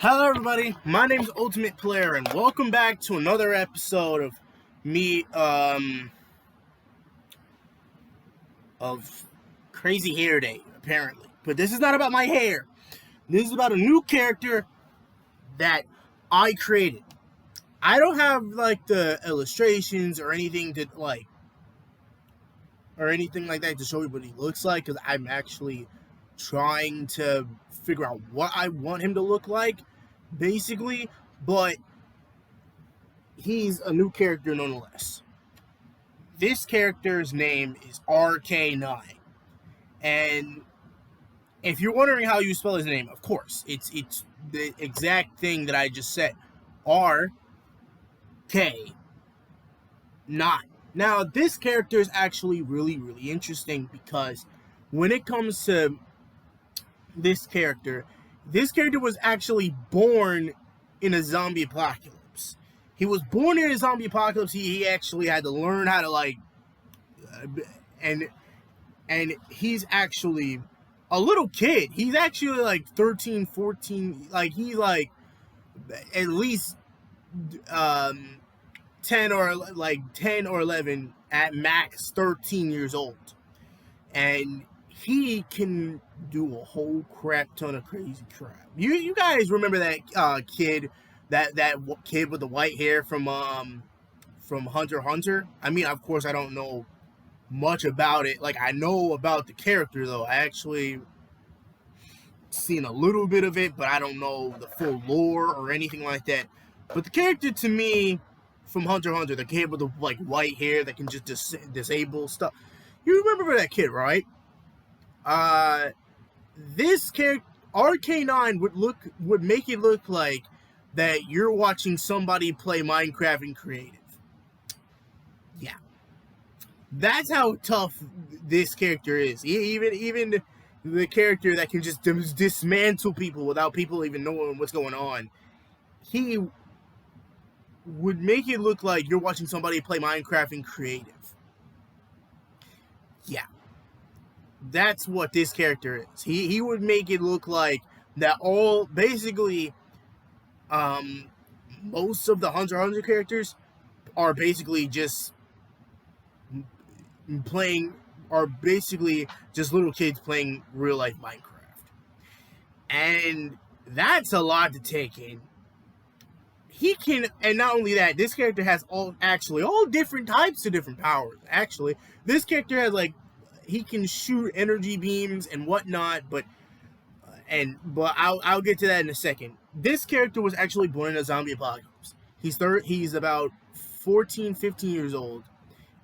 Hello everybody, my name is Ultimate Player and welcome back to another episode of me, of Crazy Hair Day, apparently. But this is not about my hair. This is about a new character that I created. I don't have, the illustrations or anything like that to show you what he looks like, because I'm actually trying to figure out what I want him to look like, basically, but he's a new character nonetheless. This character's name is RK9, and if you're wondering how you spell his name, of course, it's the exact thing that I just said, RK9. Now, this character is actually really, really interesting because when it comes to this character was actually born in a zombie apocalypse. He was born in a zombie apocalypse. He actually had to learn how to and he's actually a little kid. He's actually like 13, 14, he's like at least 10 or 11, at max 13 years old. And he can do a whole crap ton of crazy crap. You guys remember that kid, that kid with the white hair from Hunter x Hunter? I mean, of course, I don't know much about it. I know about the character though. I actually seen a little bit of it, but I don't know the full lore or anything like that. But the character to me from Hunter x Hunter, the kid with the white hair that can just disable stuff. You remember that kid, right? This character, RK9, would make it look like that you're watching somebody play Minecraft in creative. Yeah. That's how tough this character is. Even the character that can just dismantle people without people even knowing what's going on, he would make it look like you're watching somebody play Minecraft in creative. Yeah. That's what this character is. He would make it look like that all, basically, most of the Hunter x Hunter characters are basically just little kids playing real life Minecraft. And that's a lot to take in. And not only that, this character has all different types of different powers. Actually, this character has he can shoot energy beams and whatnot, but I'll get to that in a second. This character was actually born in a zombie apocalypse. He's about 14, 15 years old,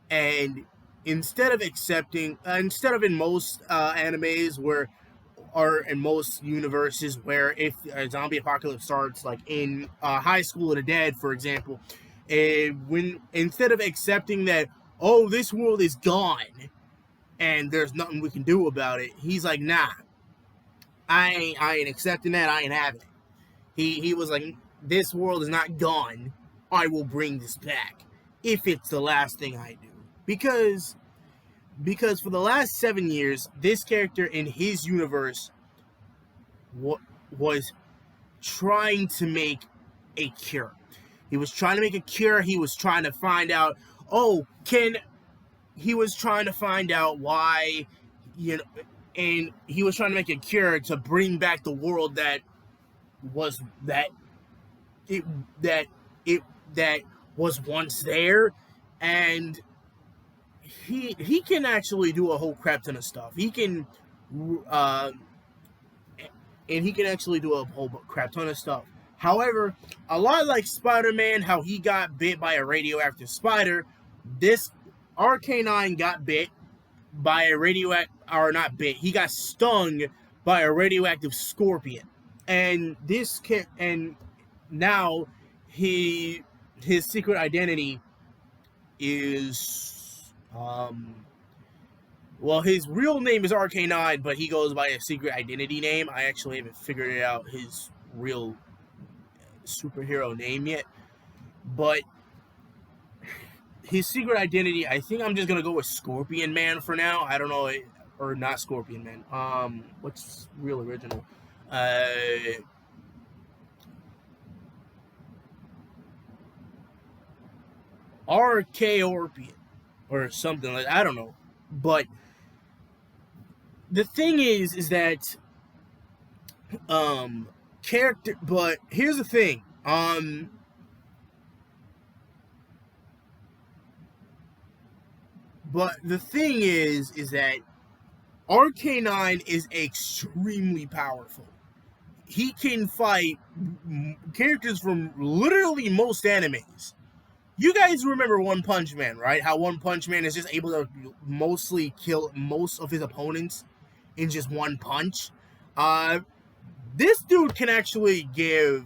and instead of in most animes or in most universes where if a zombie apocalypse starts, like in High School of the Dead, for example, instead of accepting that, oh, this world is gone and there's nothing we can do about it, he's like, nah, I ain't accepting that. I ain't having it. He was like, this world is not gone. I will bring this back if it's the last thing I do. Because for the last 7 years, this character in his universe was trying to make a cure. He was trying to make a cure. He was trying to find out, he was trying to find out why, and he was trying to make a cure to bring back the world that was once there. And he can actually do a whole crap ton of stuff. He can actually do a whole crap ton of stuff. However, a lot like Spider-Man, how he got bit by a radioactive spider, this RK9 got bit by a he got stung by a radioactive scorpion. And now his secret identity is his real name is RK9, but he goes by a secret identity name. I actually haven't figured out his real superhero name yet, but his secret identity, I think I'm just gonna go with Scorpion Man for now. I don't know, or not Scorpion Man. What's real original? RK Orpian or something like I don't know. But the thing is that character. But here's the thing. But the thing is that RK9 is extremely powerful. He can fight characters from literally most animes. You guys remember One Punch Man, right? How One Punch Man is just able to mostly kill most of his opponents in just one punch. This dude can actually give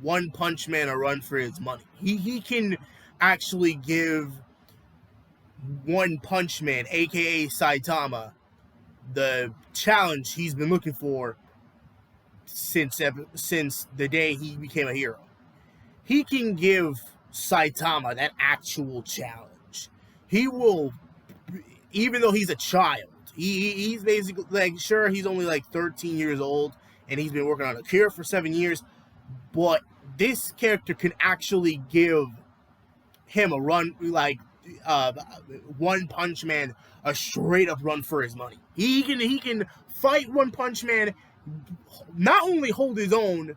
One Punch Man a run for his money. He can actually give One Punch Man, aka Saitama, the challenge he's been looking for since the day he became a hero. He can give Saitama that actual challenge. He will, even though he's a child, he's basically like, sure, he's only like 13 years old and he's been working on a cure for 7 years, but this character can actually give him a run, like One Punch Man, a straight up run for his money. He can fight One Punch Man, not only hold his own,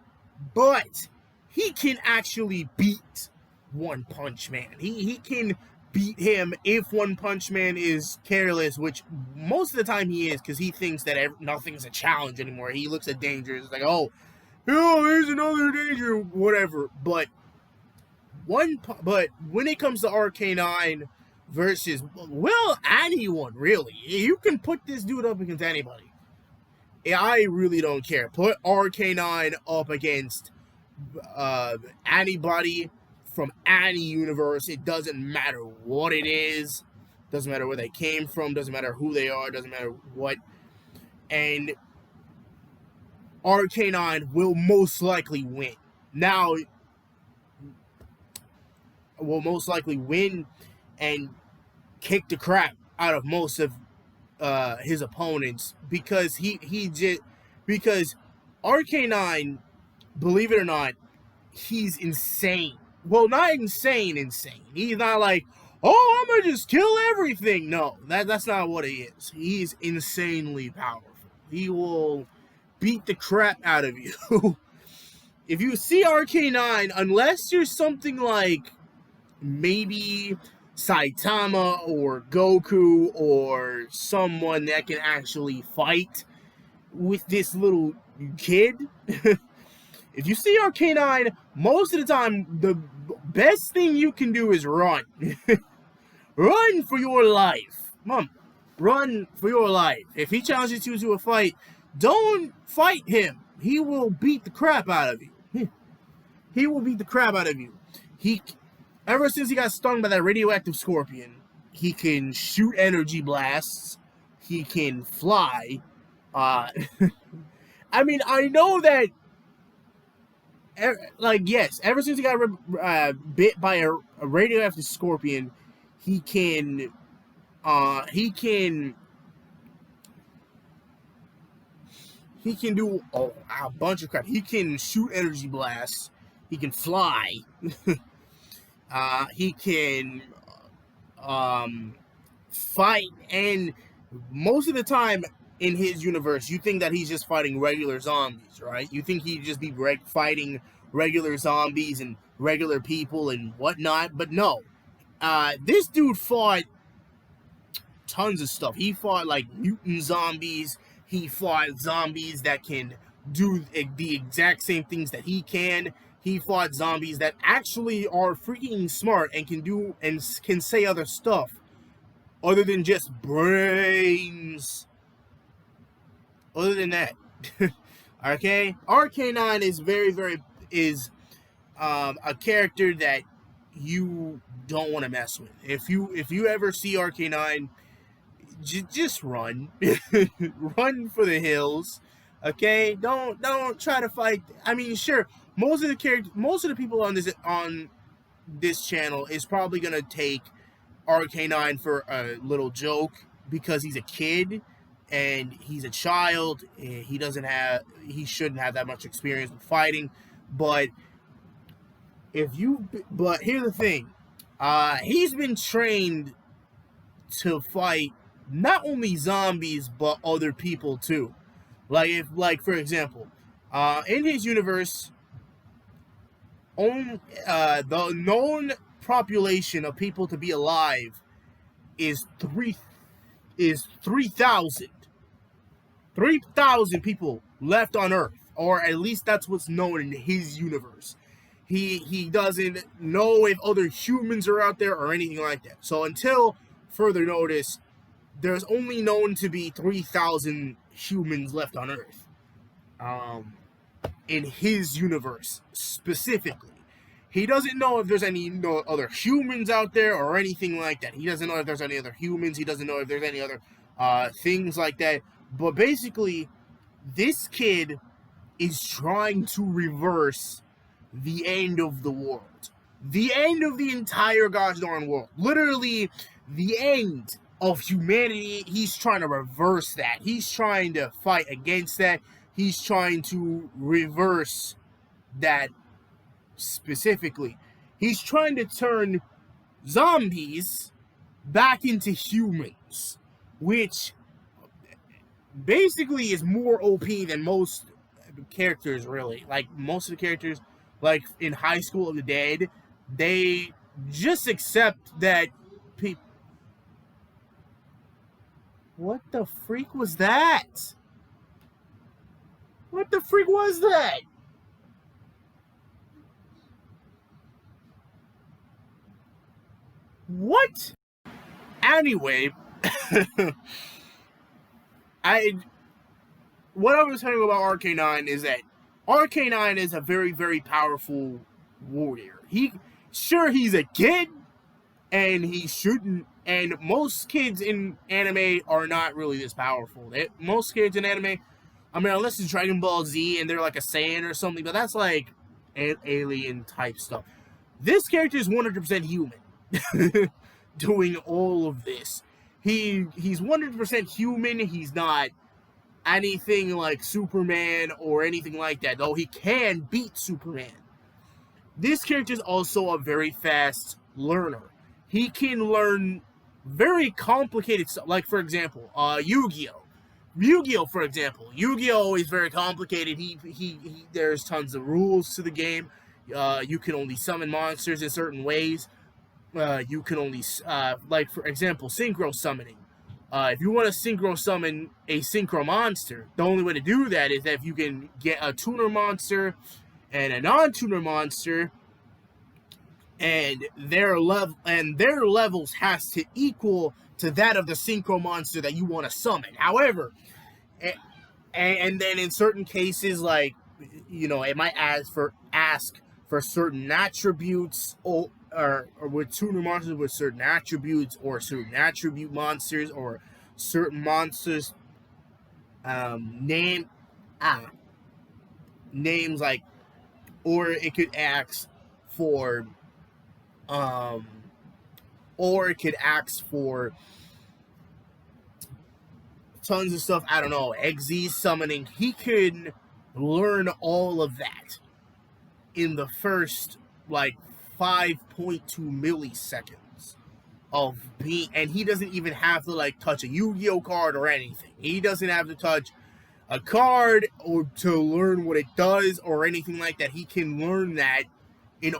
but he can actually beat One Punch Man. He can beat him if One Punch Man is careless, which most of the time he is, because he thinks that nothing's a challenge anymore. He looks at danger, it's like, oh, here's another danger, whatever. But when it comes to RK9 versus, well, anyone, really. You can put this dude up against anybody. I really don't care. Put RK9 up against anybody from any universe. It doesn't matter what it is. Doesn't matter where they came from. Doesn't matter who they are. Doesn't matter what. And RK9 will most likely win. Now, will most likely win and kick the crap out of most of his opponents, because because RK9, believe it or not, he's insane. Well, not insane. He's not like, oh, I'm gonna just kill everything. No, that's not what he is. He's insanely powerful. He will beat the crap out of you. If you see RK9, unless you're something like maybe Saitama or Goku or someone that can actually fight with this little kid, if you see RK9, most of the time, the best thing you can do is run. Run for your life. Mom, run for your life. If he challenges you to a fight, don't fight him. He will beat the crap out of you. He will beat the crap out of you. Ever since he got stung by that radioactive scorpion, he can shoot energy blasts. He can fly. I mean, I know that, yes, ever since he got bit by a radioactive scorpion, he can do a bunch of crap. He can shoot energy blasts. He can fly. He can fight, and most of the time in his universe, you think that he's just fighting regular zombies, right? You think he'd just be fighting regular zombies and regular people and whatnot, but no. This dude fought tons of stuff. He fought like mutant zombies. He fought zombies that can do the exact same things that he can. He fought zombies that actually are freaking smart and can say other stuff other than just brains. Other than that, okay, RK9 is is a character that you don't want to mess with. If you ever see RK9, just run, run for the hills. Okay, don't try to fight. I mean, sure, most of the people on this channel is probably gonna take RK9 for a little joke because he's a kid and he's a child. And he shouldn't have that much experience with fighting. But here's the thing: He's been trained to fight not only zombies but other people too. Like for example, in his universe, the known population of people to be alive is 3,000. 3,000 people left on Earth, or at least that's what's known in his universe. He doesn't know if other humans are out there or anything like that. So until further notice, there's only known to be 3,000 humans left on Earth. In his universe specifically. He doesn't know if there's any other humans out there or anything like that. He doesn't know if there's any other humans. He doesn't know if there's any other things like that. But basically, this kid is trying to reverse the end of the world. The end of the entire gosh darn world. Literally, the end of humanity. He's trying to reverse that. He's trying to fight against that. He's trying to reverse that specifically. He's trying to turn zombies back into humans, which basically is more OP than most characters, really. Like, most of the characters, like in High School of the Dead, they just accept that people... What the freak was that? What the freak was that? What? Anyway, what I was telling about RK9 is that RK9 is a very, very powerful warrior. He's a kid, and he shouldn't. And most kids in anime are not really this powerful. Most kids in anime, I mean, unless it's Dragon Ball Z and they're like a Saiyan or something, but that's like alien type stuff. This character is 100% human. Doing all of this. He's 100% human. He's not anything like Superman or anything like that, though he can beat Superman. This character is also a very fast learner. He can learn very complicated stuff. Like, for example, Yu-Gi-Oh! Yu-Gi-Oh, for example. Yu-Gi-Oh is very complicated. There's tons of rules to the game. You can only summon monsters in certain ways. You can only, like, for example, synchro summoning. If you want to synchro summon a synchro monster, the only way to do that is that if you can get a tuner monster and a non-tuner monster, and their levels has to equal to that of the synchro monster that you want to summon. However, and then in certain cases, like, you know, it might ask for certain attributes, or with tuner monsters with certain attributes, or certain attribute monsters, or certain monsters names like, or it could ask for tons of stuff. I don't know, XZ summoning. He could learn all of that in the first, like, 5.2 milliseconds of being, and he doesn't even have to, like, touch a Yu-Gi-Oh card or anything. He doesn't have to touch a card or to learn what it does or anything like that. He can learn that in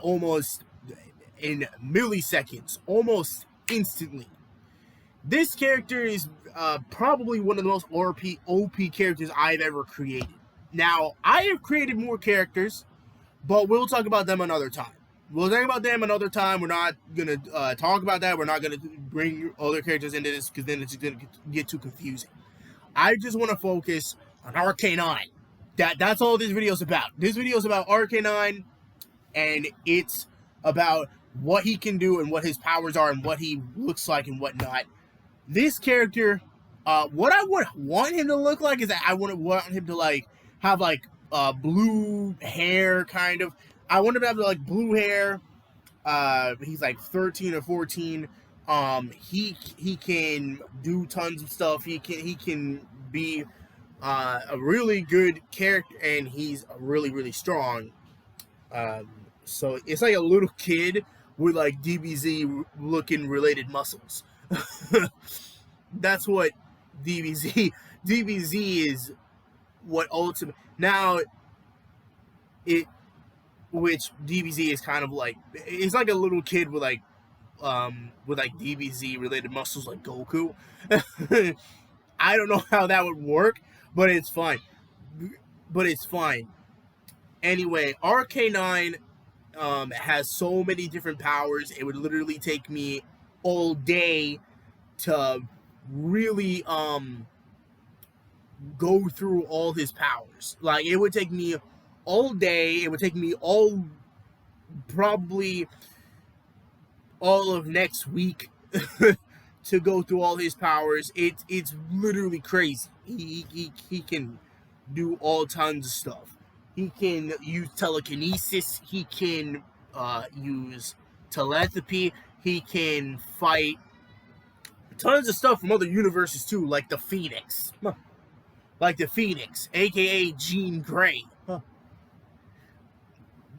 milliseconds, almost instantly. This character is probably one of the most OP characters I've ever created. Now, I have created more characters, but we'll talk about them another time. We'll talk about them another time. We're not going to talk about that. We're not going to bring other characters into this, because then it's going to get too confusing. I just want to focus on RK9. That's all this video is about. This video is about RK9, and it's about what he can do and what his powers are and what he looks like and whatnot. This character, what I would want him to look like is that I would want him to, like, have, like, blue hair, kind of. I want him to have, like, blue hair. He's like 13 or 14. He can do tons of stuff. He can be a really good character, and he's really, really strong. So it's like a little kid, with like DBZ looking related muscles. That's what DBZ is. What ultimate now it which DBZ is kind of like, it's like a little kid with like DBZ related muscles like Goku. I don't know how that would work, but it's fine. But it's fine. Anyway, RK9 has so many different powers. It would literally take me all day to really go through all his powers. Like, it would take me all day. It would take me probably all of next week to go through all his powers. It's literally crazy. He can do all tons of stuff. He can use telekinesis. He can use telepathy. He can fight tons of stuff from other universes too, like the Phoenix. Like the Phoenix, aka Jean Grey.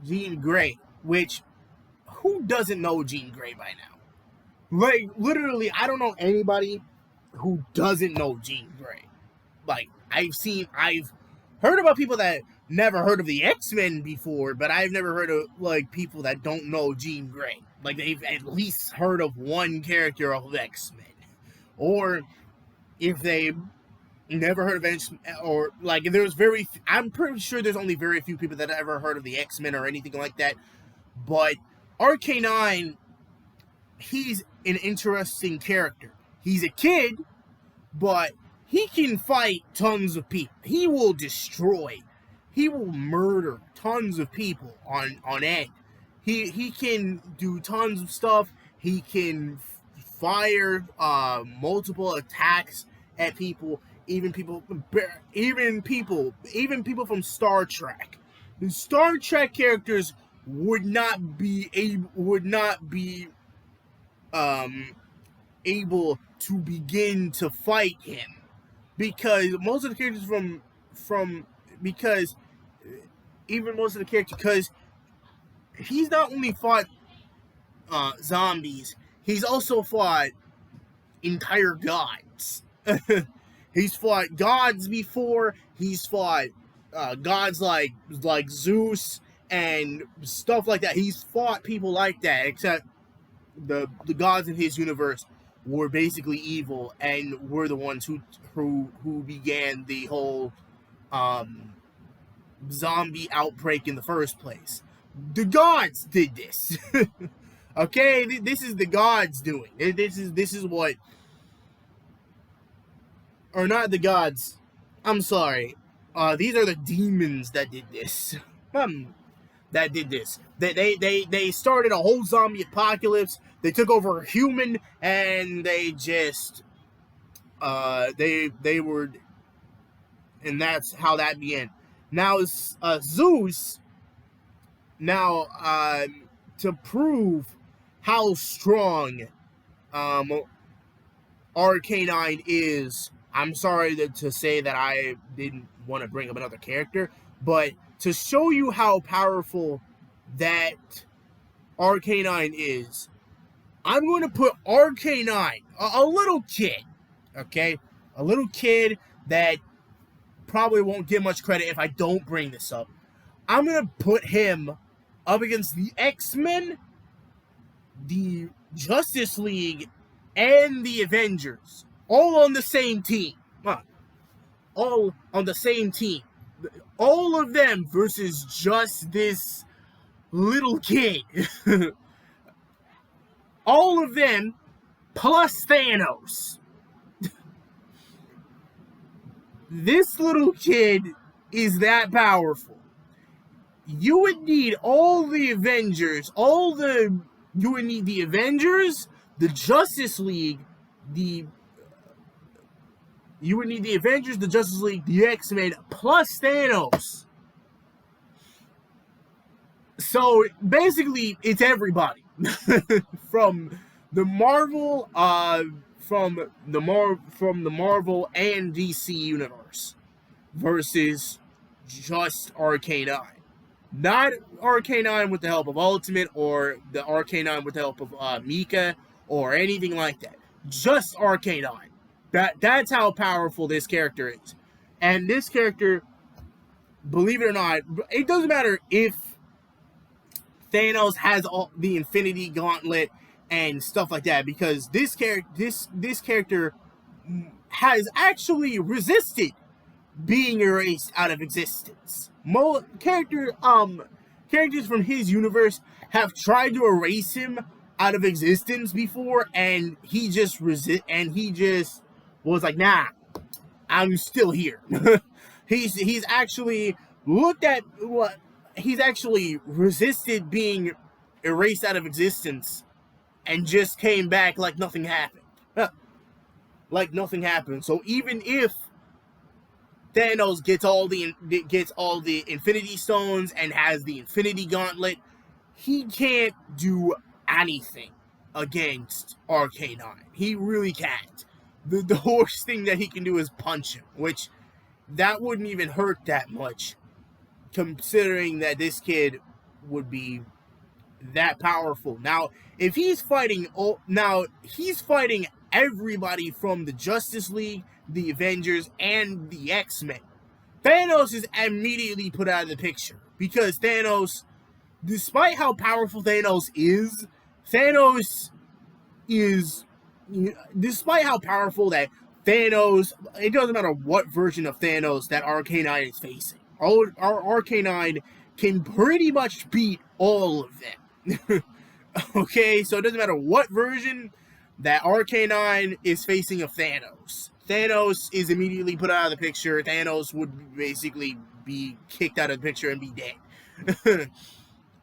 Jean Grey, which, who doesn't know Jean Grey by now? Like, literally, I don't know anybody who doesn't know Jean Grey. Like, I've heard about people that never heard of the X-Men before, but I've never heard of, like, people that don't know Jean Grey. Like, they've at least heard of one character of X-Men. Or, if they never heard of X-Men, or, like, I'm pretty sure there's only very few people that have ever heard of the X-Men or anything like that. But RK9, he's an interesting character. He's a kid, but he can fight tons of people. He will destroy. He will murder tons of people on end. He can do tons of stuff. He can fire multiple attacks at people. Even people from Star Trek. The Star Trek characters would not be able to begin to fight him, because most of the characters because he's not only fought zombies, he's also fought entire gods. He's fought gods before. He's fought gods like Zeus and stuff like that. He's fought people like that, except the gods in his universe were basically evil and were the ones who began the whole zombie outbreak in the first place. The gods did this. Okay, this is the gods doing. This is what, or not the gods. I'm sorry. These are the demons that did this. They started a whole zombie apocalypse. They took over a human, and they just they were, and that's how that began. Now Zeus. Now to prove how strong RK9 is, I'm sorry to say that I didn't want to bring up another character, but to show you how powerful that RK9 is, I'm going to put RK9, a little kid, okay? A little kid that probably won't get much credit if I don't bring this up. I'm going to put him up against the X-Men, the Justice League, and the Avengers, all on the same team. All on the same team. All of them versus just this little kid. All of them plus Thanos. This little kid is that powerful. You would need all the Avengers, you would need the Avengers, the Justice League, you would need the Avengers, the Justice League, the X-Men, plus Thanos. So basically, it's everybody from the Marvel, from the Marvel and DC universe versus just RK9. Not RK9 with the help of Ultimate or the RK9 with the help of Mika or anything like that. Just RK9. That's how powerful this character is. And this character, believe it or not, it doesn't matter if Thanos has all the Infinity Gauntlet and stuff like that, because this character has actually resisted being erased out of existence. Characters from his universe have tried to erase him out of existence before, and he just was like, nah, I'm still here. he's actually looked at what he's actually resisted being erased out of existence and just came back like nothing happened. Like nothing happened. So even if Thanos gets all the Infinity Stones and has the Infinity Gauntlet, he can't do anything against RK9. He really can't. The worst thing that he can do is punch him, which that wouldn't even hurt that much, considering that this kid would be that powerful. Now, if he's fighting everybody from the Justice League, the Avengers, and the X-Men. Thanos is immediately put out of the picture, because Thanos, despite how powerful Thanos is, despite how powerful that Thanos, it doesn't matter what version of Thanos that RK9 is facing. Our RK9 can pretty much beat all of them. Okay, so it doesn't matter what version that RK9 is facing of Thanos. Thanos is immediately put out of the picture. Thanos would basically be kicked out of the picture and be dead.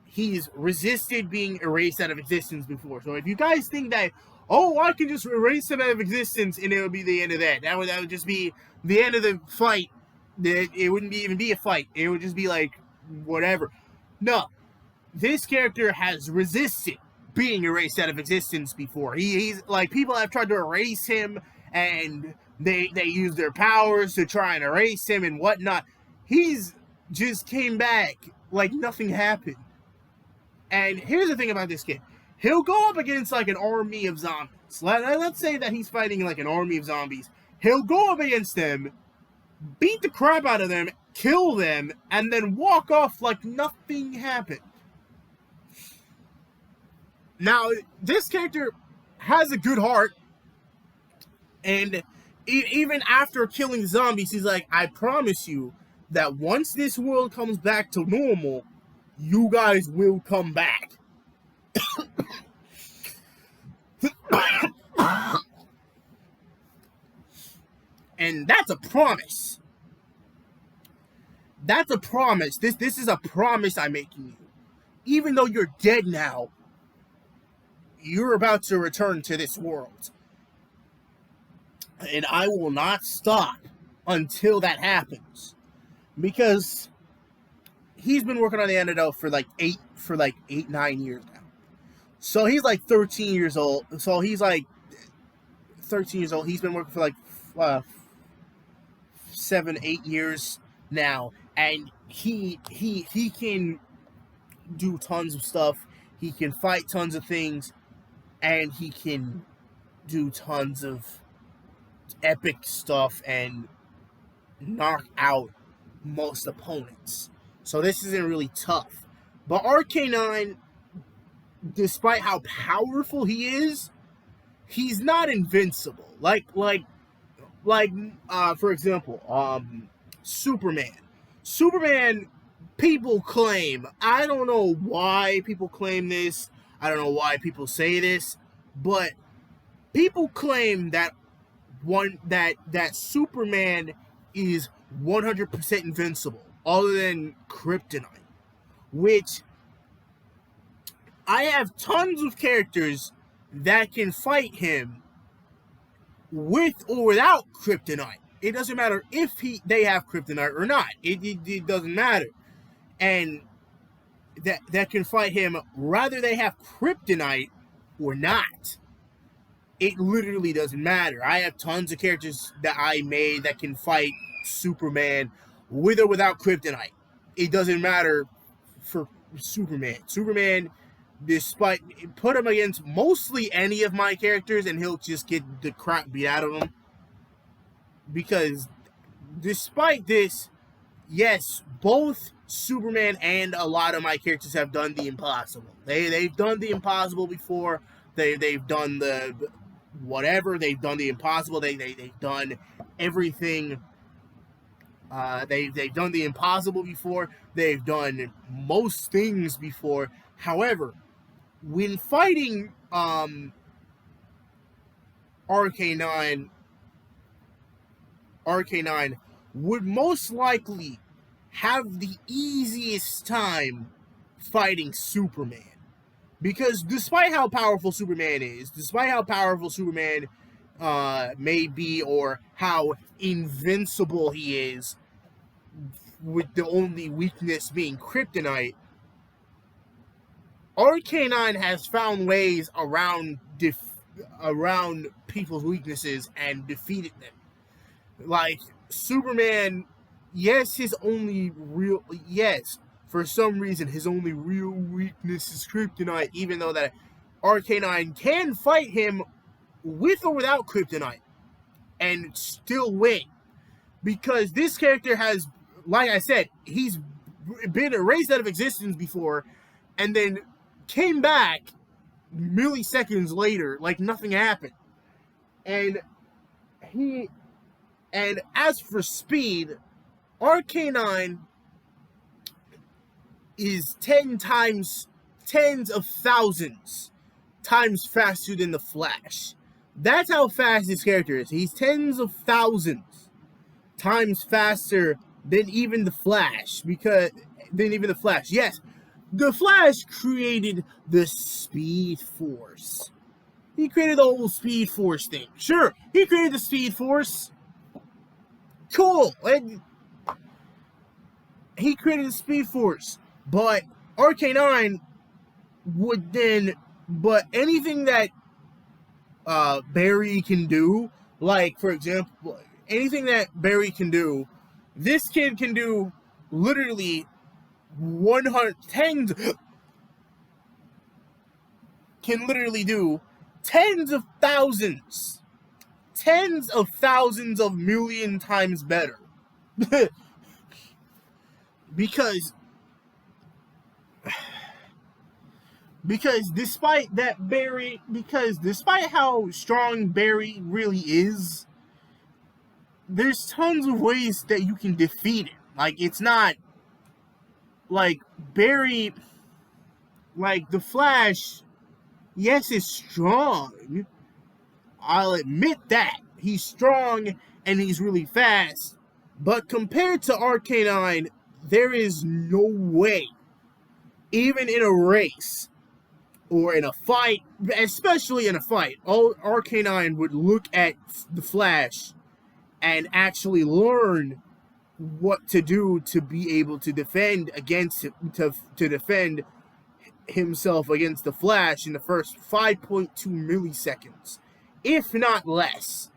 He's resisted being erased out of existence before. So if you guys think that, oh, I can just erase him out of existence and it would be the end of that. That would just be the end of the fight. It wouldn't even be a fight. It would just be like, whatever. No. This character has resisted being erased out of existence before. He's like, people have tried to erase him and they use their powers to try and erase him and whatnot. He's just came back like nothing happened. And here's the thing about this kid. He'll go up against like an army of zombies. Let's say that he's fighting like an army of zombies. He'll go up against them, beat the crap out of them, kill them, and then walk off like nothing happened. Now, this character has a good heart, and even after killing zombies, he's like, I promise you that once this world comes back to normal, you guys will come back. And that's a promise. That's a promise. This is a promise I'm making you. Even though you're dead now, you're about to return to this world. And I will not stop until that happens. Because he's been working on the antidote for like 9 years now. So he's like 13 years old. So he's like 13 years old. He's been working for like 7-8 years now. And he can do tons of stuff. He can fight tons of things. And he can do tons of epic stuff and knock out most opponents. So this isn't really tough. But RK9, despite how powerful he is, he's not invincible. Like for example, Superman. Superman, people claim, I don't know why people claim this, I don't know why people say this, but people claim that that Superman is 100% invincible, other than kryptonite, which I have tons of characters that can fight him with or without kryptonite. It doesn't matter if they have kryptonite or not. It doesn't matter. And that can fight him whether they have kryptonite or not. It literally doesn't matter. I have tons of characters that I made that can fight Superman with or without kryptonite. It doesn't matter for Superman. Superman, despite put him against mostly any of my characters, and he'll just get the crap beat out of him. Because despite this, yes, both Superman and a lot of my characters have done the impossible. They've done the impossible before. They've done the whatever. They've done the impossible. They've done everything. They've done the impossible before. They've done most things before. However, when fighting RK9 would most likely have the easiest time fighting Superman. Because despite how powerful Superman is, despite how powerful Superman may be, or how invincible he is, with the only weakness being kryptonite, RK9 has found ways around people's weaknesses and defeated them. Like, Superman, for some reason, his only real weakness is kryptonite, even though that RK9 can fight him with or without kryptonite and still win. Because this character has, like I said, he's been erased out of existence before and then came back milliseconds later like nothing happened. And as for speed, RK9 is tens of thousands times faster than the Flash. That's how fast this character is. He's tens of thousands times faster than even the Flash. Yes, the Flash created the Speed Force. He created the whole Speed Force thing. Sure, he created the Speed Force. Cool. And he created the Speed Force. But RK9 would then... But anything that Barry can do, like, for example, anything that Barry can do, this kid can do literally can literally do tens of thousands of million times better. Because despite how strong Barry really is, there's tons of ways that you can defeat it. Like, it's not like Barry, like the Flash, yes, is strong. I'll admit that. He's strong and he's really fast. But compared to RK9, there is no way, even in a race, or in a fight, especially in a fight, RK9 would look at the Flash and actually learn what to do to be able to defend against him, to defend himself against the Flash in the first 5.2 milliseconds, if not less.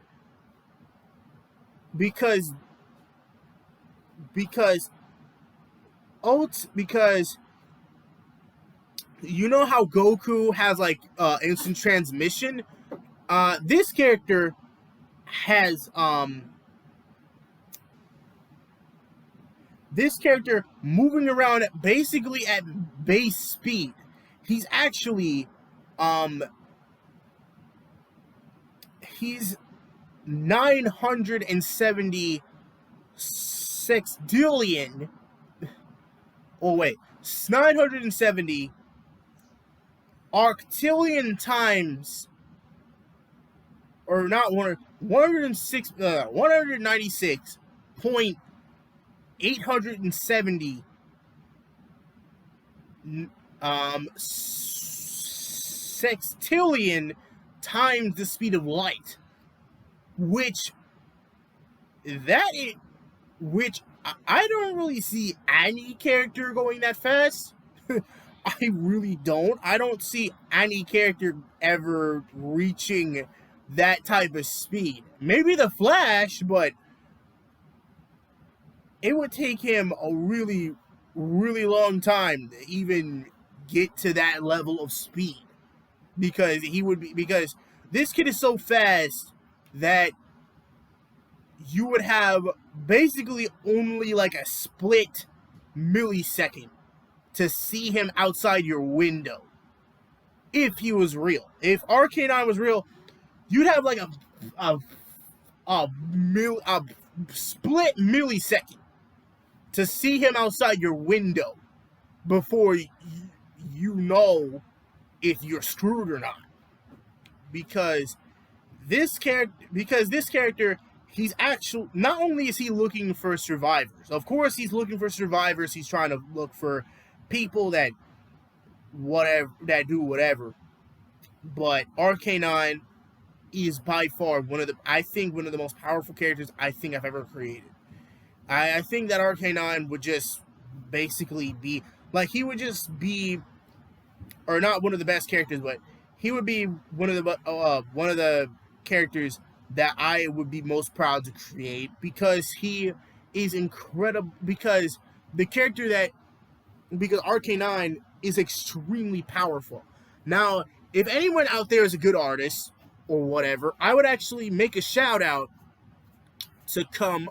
Because you know how Goku has like instant transmission? This character has moving around basically at base speed. He's actually he's 970 sextillion. Oh wait, 970 arctillion times, or not 196.870 sextillion times the speed of light, which I don't really see any character going that fast. I really don't. I don't see any character ever reaching that type of speed. Maybe the Flash, but it would take him a really really long time to even get to that level of speed, because this kid is so fast that you would have basically only like a split millisecond to see him outside your window. If he was real, if RK9 was real, you'd have like a split millisecond to see him outside your window before you know if you're screwed or not. Because this character, he's actually, not only is he looking for survivors, of course he's looking for survivors, he's trying to look for people that do whatever, but RK9 is by far one of the most powerful characters I think I've ever created. I think that RK9 would just basically be like, he would just be, or not one of the best characters, but he would be one of the characters that I would be most proud to create, because he is incredible. Because RK9 is extremely powerful. Now, if anyone out there is a good artist or whatever, I would actually make a shout out to come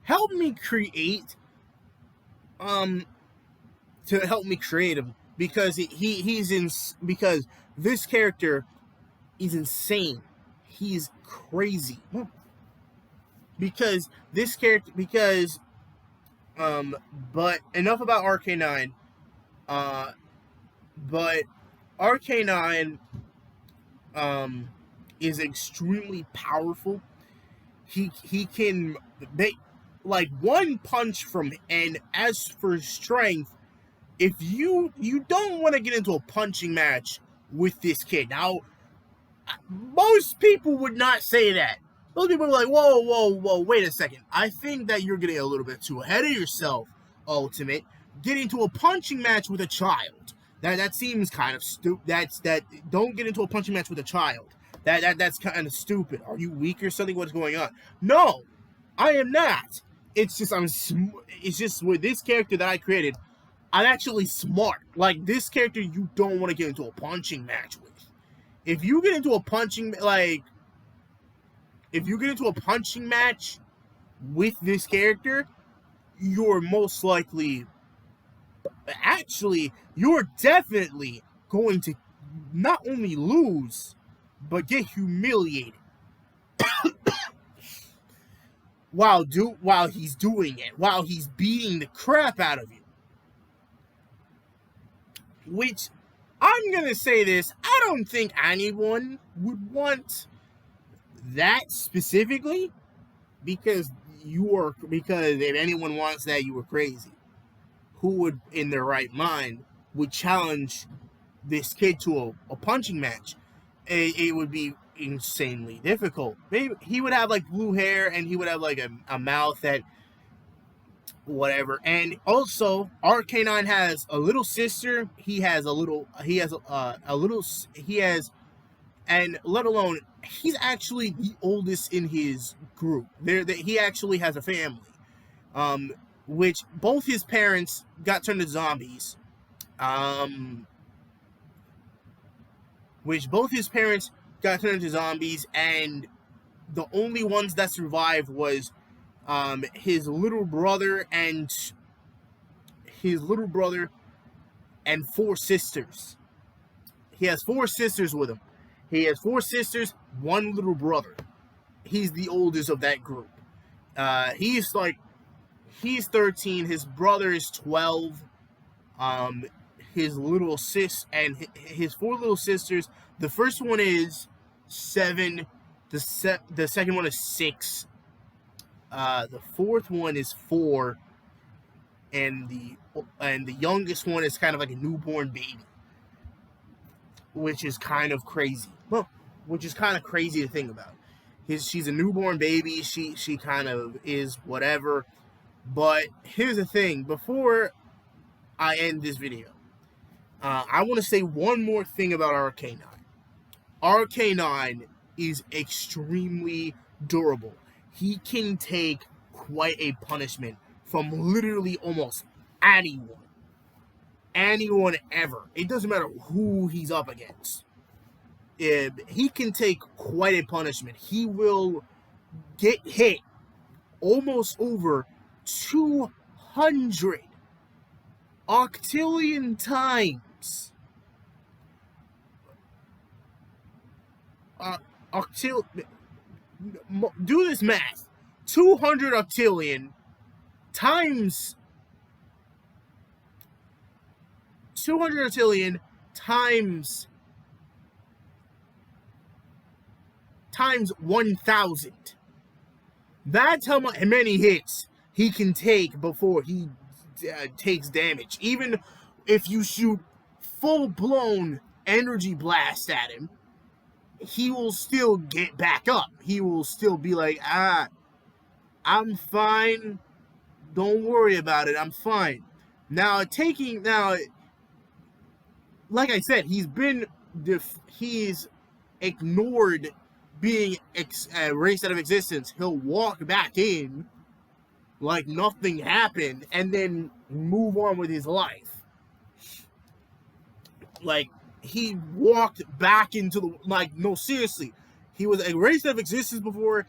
help me create him, because because this character is insane. He's crazy. But enough about RK9. But RK9 is extremely powerful. He can make like one punch from, and as for strength, if you don't want to get into a punching match with this kid. Now, most people would not say that. Most people are like, whoa, wait a second. I think that you're getting a little bit too ahead of yourself, Ultimate. Getting into a punching match with a child. That seems kind of stupid. Don't get into a punching match with a child. That's kind of stupid. Are you weak or something? What's going on? No, I am not. It's just with this character that I created, I'm actually smart. Like, this character, you don't want to get into a punching match with. If you get into a punching match with this character, you're most likely, actually, you're definitely going to not only lose, but get humiliated while he's doing it, while he's beating the crap out of you. Which, I'm gonna say this, I don't think anyone would want that specifically, because if anyone wants that, you were crazy. Who would, in their right mind, would challenge this kid to a punching match? It would be insanely difficult. Maybe he would have like blue hair, and he would have like a mouth that whatever. And also, RK9 has a little sister. And let alone, he's actually the oldest in his group. He actually has a family, which both his parents got turned into zombies. And the only ones that survived was his little brother and 4 sisters. He has 4 sisters with him. He has 4 sisters, 1 little brother. He's the oldest of that group. He's 13. His brother is 12. His little his 4 little sisters. The first one is 7. The second one is 6. The 4th one is 4, and the youngest one is kind of like a newborn baby, which is kind of crazy. Which is kind of crazy to think about. She's a newborn baby. She kind of is whatever. But here's the thing. Before I end this video, I want to say one more thing about RK9. RK9 is extremely durable. He can take quite a punishment from literally almost anyone ever. It doesn't matter who he's up against. He can take quite a punishment. He will get hit almost over 200 octillion times. Do this math. 200 octillion times 200 octillion times 1,000. That's how many hits he can take before he takes damage. Even if you shoot full-blown energy blast at him, he will still get back up. He will still be like, I'm fine. Don't worry about it. I'm fine. Now, like I said, he's ignored being erased out of existence. He'll walk back in like nothing happened and then move on with his life. Like, he walked back into the, like, no, seriously. He was erased out of existence before.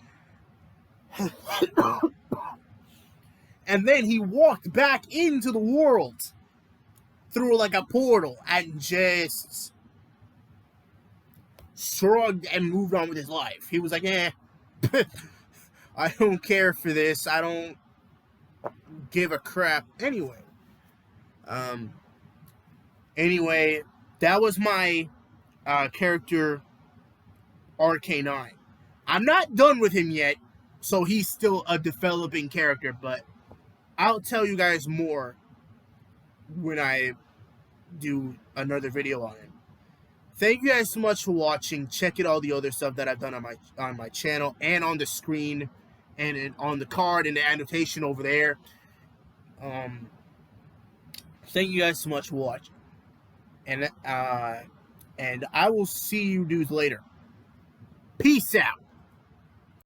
And then he walked back into the world through like a portal and just shrugged and moved on with his life. He was like, I don't care for this. I don't give a crap. Anyway, that was my character RK9. I'm not done with him yet, so he's still a developing character, but I'll tell you guys more when I do another video on him. Thank you guys so much for watching. Check out all the other stuff that I've done on my channel and on the screen and on the card and the annotation over there. Thank you guys so much for watching. And I will see you dudes later. Peace out.